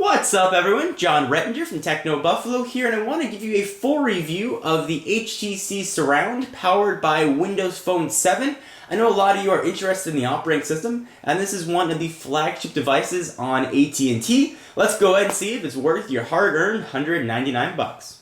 What's up everyone, John Rettinger from TechnoBuffalo here, and I want to give you a full review of the HTC Surround powered by Windows Phone 7. I know a lot of you are interested in the operating system, and this is one of the flagship devices on AT&T. Let's go ahead and see if it's worth your hard-earned $199.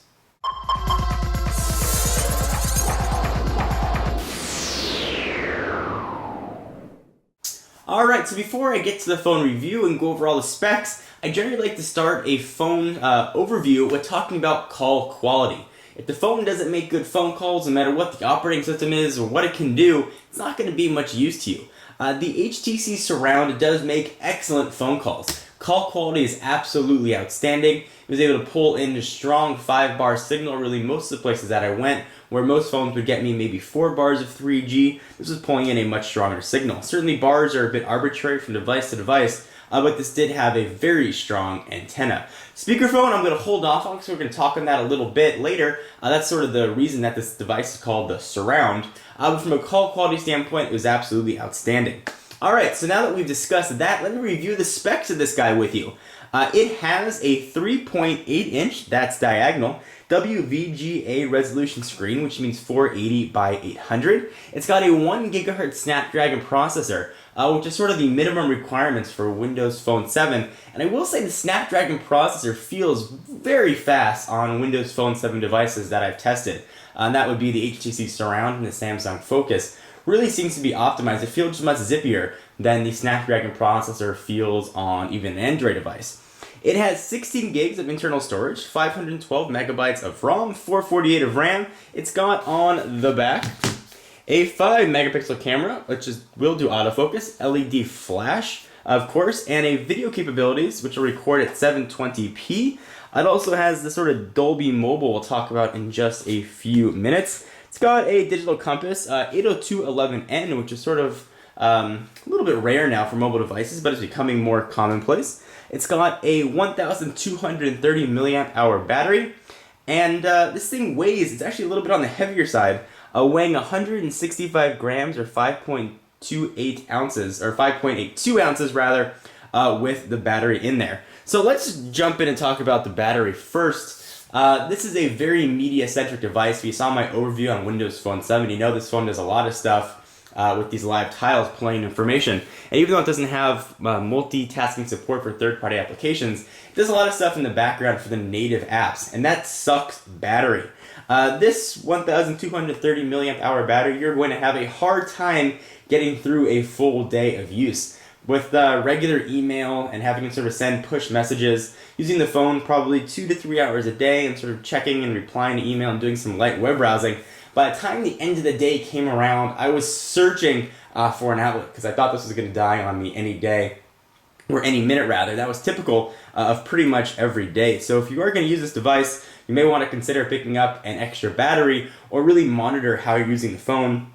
Alright, so before I get to the phone review and go over all the specs, I generally like to start a phone overview with talking about call quality. If the phone doesn't make good phone calls, no matter what the operating system is or what it can do, it's not going to be much use to you. The HTC Surround does make excellent phone calls. Call quality is absolutely outstanding. It was able to pull in a strong 5-bar signal really most of the places that I went, where most phones would get me maybe 4 bars of 3G. This was pulling in a much stronger signal. Certainly bars are a bit arbitrary from device to device, but this did have a very strong antenna. Speakerphone, I'm going to hold off on because we're going to talk on that a little bit later. That's sort of the reason that this device is called the Surround. But from a call quality standpoint, it was absolutely outstanding. Alright, so now that we've discussed that, let me review the specs of this guy with you. It has a 3.8-inch, that's diagonal, WVGA resolution screen, which means 480 by 800. It's got a 1 GHz Snapdragon processor, which is sort of the minimum requirements for Windows Phone 7. And I will say the Snapdragon processor feels very fast on Windows Phone 7 devices that I've tested. And that would be the HTC Surround and the Samsung Focus. Really seems to be optimized. It feels just much zippier than the Snapdragon processor feels on even an Android device. It has 16 gigs of internal storage, 512 megabytes of ROM, 448 of RAM. It's got on the back a 5 megapixel camera, which will do autofocus, LED flash, of course, and a video capabilities, which will record at 720p. It also has the sort of Dolby Mobile we'll talk about in just a few minutes. It's got a digital compass, 802.11n, which is sort of a little bit rare now for mobile devices, but it's becoming more commonplace. It's got a 1,230 milliamp hour battery, and this thing weighs, it's actually a little bit on the heavier side, weighing 165 grams or 5.28 ounces, or 5.82 ounces rather, with the battery in there. So let's jump in and talk about the battery first. This is a very media-centric device. If you saw my overview on Windows Phone 7, you know this phone does a lot of stuff with these live tiles playing information. And even though it doesn't have multitasking support for third-party applications, it does a lot of stuff in the background for the native apps, and that sucks battery. This 1,230 milliamp hour battery, you're going to have a hard time getting through a full day of use. With regular email and having to sort of send push messages, using the phone probably 2 to 3 hours a day and sort of checking and replying to email and doing some light web browsing, by the time the end of the day came around, I was searching for an outlet because I thought this was going to die on me any day, or any minute rather. That was typical of pretty much every day. So if you are going to use this device, you may want to consider picking up an extra battery or really monitor how you're using the phone.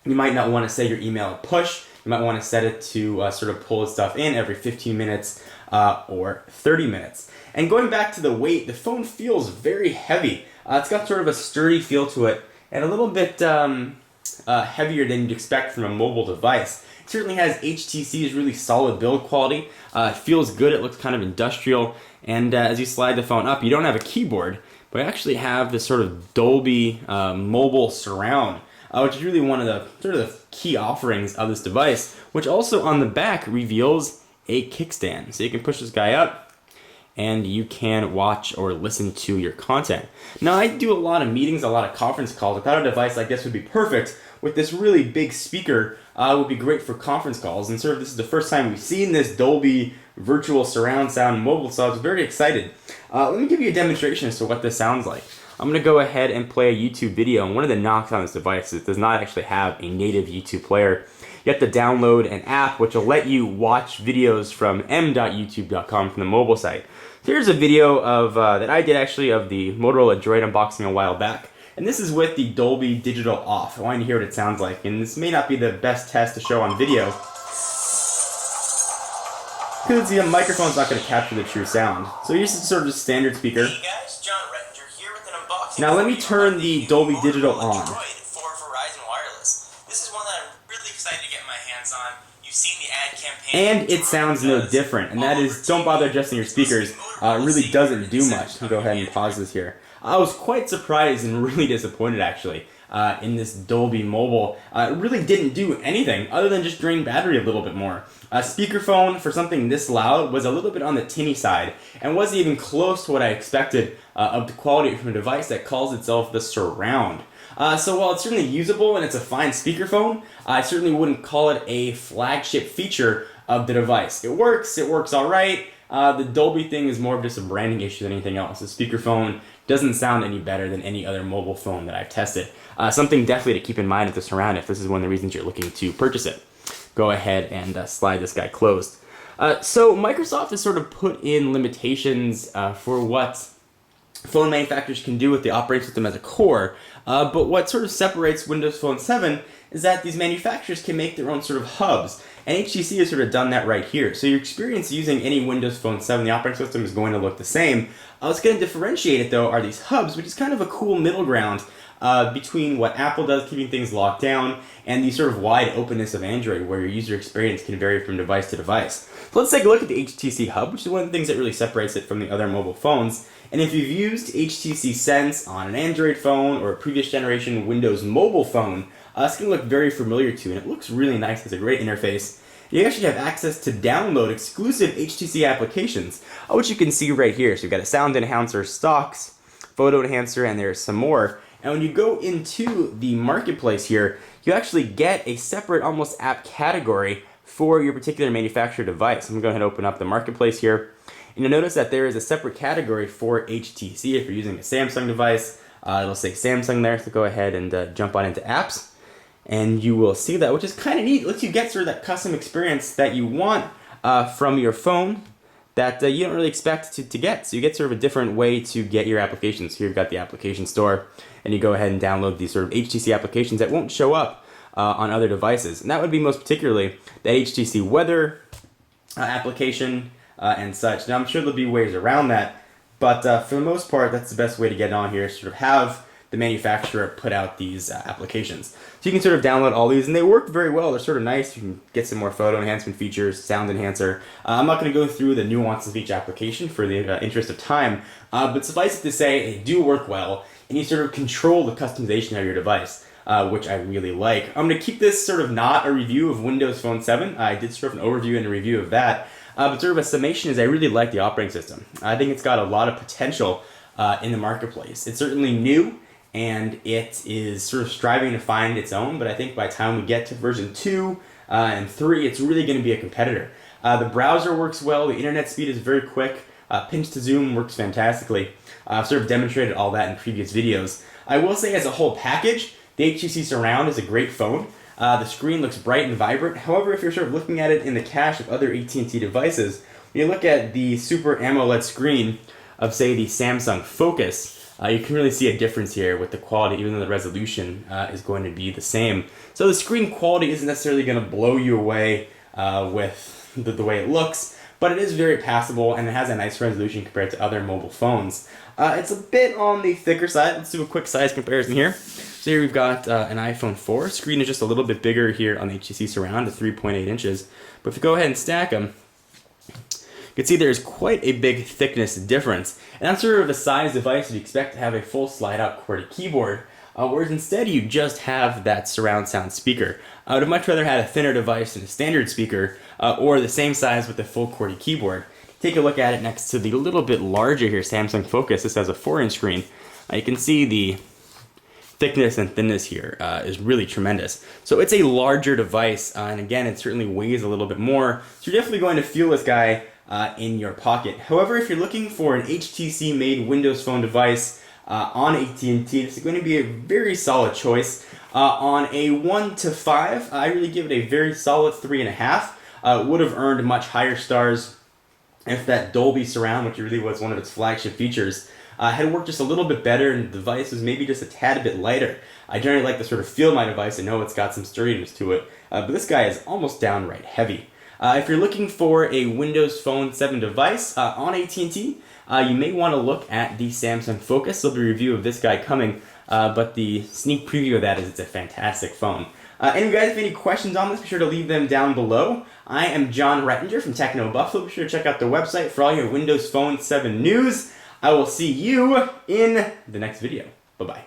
You might not want to set your email at push. You might want to set it to sort of pull stuff in every 15 minutes or 30 minutes. And going back to the weight, the phone feels very heavy. It's got sort of a sturdy feel to it and a little bit heavier than you'd expect from a mobile device. It certainly has HTC's really solid build quality. It feels good. It looks kind of industrial. And as you slide the phone up, you don't have a keyboard, but you actually have this sort of Dolby mobile surround, which is really one of the sort of the key offerings of this device, which also on the back reveals a kickstand. So you can push this guy up and you can watch or listen to your content. Now I do a lot of meetings, a lot of conference calls. I thought a device like this would be perfect with this really big speaker. Would be great for conference calls, and sort of this is the first time we've seen this Dolby virtual surround sound mobile, so I was very excited. Let me give you a demonstration as to what this sounds like. I'm going to go ahead and play a YouTube video, and one of the knocks on this device is it does not actually have a native YouTube player. You have to download an app which will let you watch videos from m.youtube.com from the mobile site. So here's a video of that I did actually of the Motorola Droid unboxing a while back. And this is with the Dolby Digital off. I want you to hear what it sounds like, and this may not be the best test to show on video, because the microphone's not going to capture the true sound. So here's sort of a standard speaker. Hey guys, John Rettinger here with an unboxing. Now let me turn the Dolby Digital on. For Verizon Wireless. This is one that I'm really excited to get my hands on. You've seen the ad campaign. And it sounds no different, and that is, don't bother adjusting your speakers. It really doesn't do much. I'll go ahead and pause this here. I was quite surprised and really disappointed, actually, in this Dolby Mobile. It really didn't do anything other than just drain battery a little bit more. Speakerphone for something this loud was a little bit on the tinny side and wasn't even close to what I expected of the quality from a device that calls itself the Surround. So while it's certainly usable and it's a fine speakerphone, I certainly wouldn't call it a flagship feature of the device. It works all right. The Dolby thing is more of just a branding issue than anything else. The speakerphone doesn't sound any better than any other mobile phone that I've tested. Something definitely to keep in mind with the Surround if this is one of the reasons you're looking to purchase it. Go ahead and slide this guy closed. So Microsoft has sort of put in limitations for what phone manufacturers can do with the operating system as a core, but what sort of separates Windows Phone 7 is that these manufacturers can make their own sort of hubs, and HTC has sort of done that right here. So your experience using any Windows Phone 7, the operating system is going to look the same. What's going to differentiate it though are these hubs, which is kind of a cool middle ground between what Apple does, keeping things locked down, and the sort of wide openness of Android, where your user experience can vary from device to device. So let's take a look at the HTC Hub, which is one of the things that really separates it from the other mobile phones. And if you've used HTC Sense on an Android phone or a previous generation Windows mobile phone, it's going to look very familiar to you, and it looks really nice. It's a great interface. You actually have access to download exclusive HTC applications, which you can see right here. So you've got a sound enhancer, stocks, photo enhancer, and there's some more. And when you go into the marketplace here, you actually get a separate almost app category for your particular manufacturer device. I'm going to go ahead and open up the marketplace here. And you'll notice that there is a separate category for HTC. If you're using a Samsung device, it'll say Samsung there. So go ahead and jump on into apps. And you will see that, which is kind of neat. It lets you get sort of that custom experience that you want from your phone that you don't really expect to get. So you get sort of a different way to get your applications. Here you've got the application store, and you go ahead and download these sort of HTC applications that won't show up on other devices. And that would be most particularly the HTC weather application and such. Now I'm sure there'll be ways around that, but for the most part, that's the best way to get on here, sort of have the manufacturer put out these applications. So you can sort of download all these, and they work very well. They're sort of nice. You can get some more photo enhancement features, sound enhancer. I'm not going to go through the nuances of each application for the interest of time, but suffice it to say, they do work well, and you sort of control the customization of your device, which I really like. I'm going to keep this sort of not a review of Windows Phone 7. I did sort of an overview and a review of that, but sort of a summation is I really like the operating system. I think it's got a lot of potential in the marketplace. It's certainly new, and it is sort of striving to find its own, but I think by the time we get to version 2 and 3, it's really going to be a competitor. The browser works well, the internet speed is very quick, pinch to zoom works fantastically. I've sort of demonstrated all that in previous videos. I will say as a whole package, the HTC Surround is a great phone. The screen looks bright and vibrant. However, if you're sort of looking at it in the cache of other AT&T devices, when you look at the Super AMOLED screen of, say, the Samsung Focus, you can really see a difference here with the quality, even though the resolution is going to be the same. So the screen quality isn't necessarily going to blow you away with the way it looks, but it is very passable, and it has a nice resolution compared to other mobile phones. It's a bit on the thicker side. Let's do a quick size comparison here. So here we've got an iPhone 4. Screen is just a little bit bigger here on the HTC Surround at 3.8 inches. But if you go ahead and stack them, you can see there's quite a big thickness difference. And that's sort of the size device you'd expect to have a full slide-out QWERTY keyboard, whereas instead you just have that surround sound speaker. I would have much rather had a thinner device than a standard speaker, or the same size with a full QWERTY keyboard. Take a look at it next to the little bit larger here Samsung Focus. This has a 4-inch screen. You can see the thickness and thinness here is really tremendous. So it's a larger device, and again, it certainly weighs a little bit more. So you're definitely going to feel this guy in your pocket. However, if you're looking for an HTC-made Windows Phone device on AT&T, this is going to be a very solid choice. On a 1 to 5, I really give it a very solid 3.5. Would have earned much higher stars if that Dolby Surround, which really was one of its flagship features, had worked just a little bit better and the device was maybe just a tad bit lighter. I generally like to sort of feel my device and know it's got some sturdiness to it, but this guy is almost downright heavy. If you're looking for a Windows Phone 7 device on AT&T, you may want to look at the Samsung Focus. There'll be a review of this guy coming, but the sneak preview of that is it's a fantastic phone. And if you guys have any questions on this, be sure to leave them down below. I am John Rettinger from TechnoBuffalo. Be sure to check out their website for all your Windows Phone 7 news. I will see you in the next video. Bye-bye.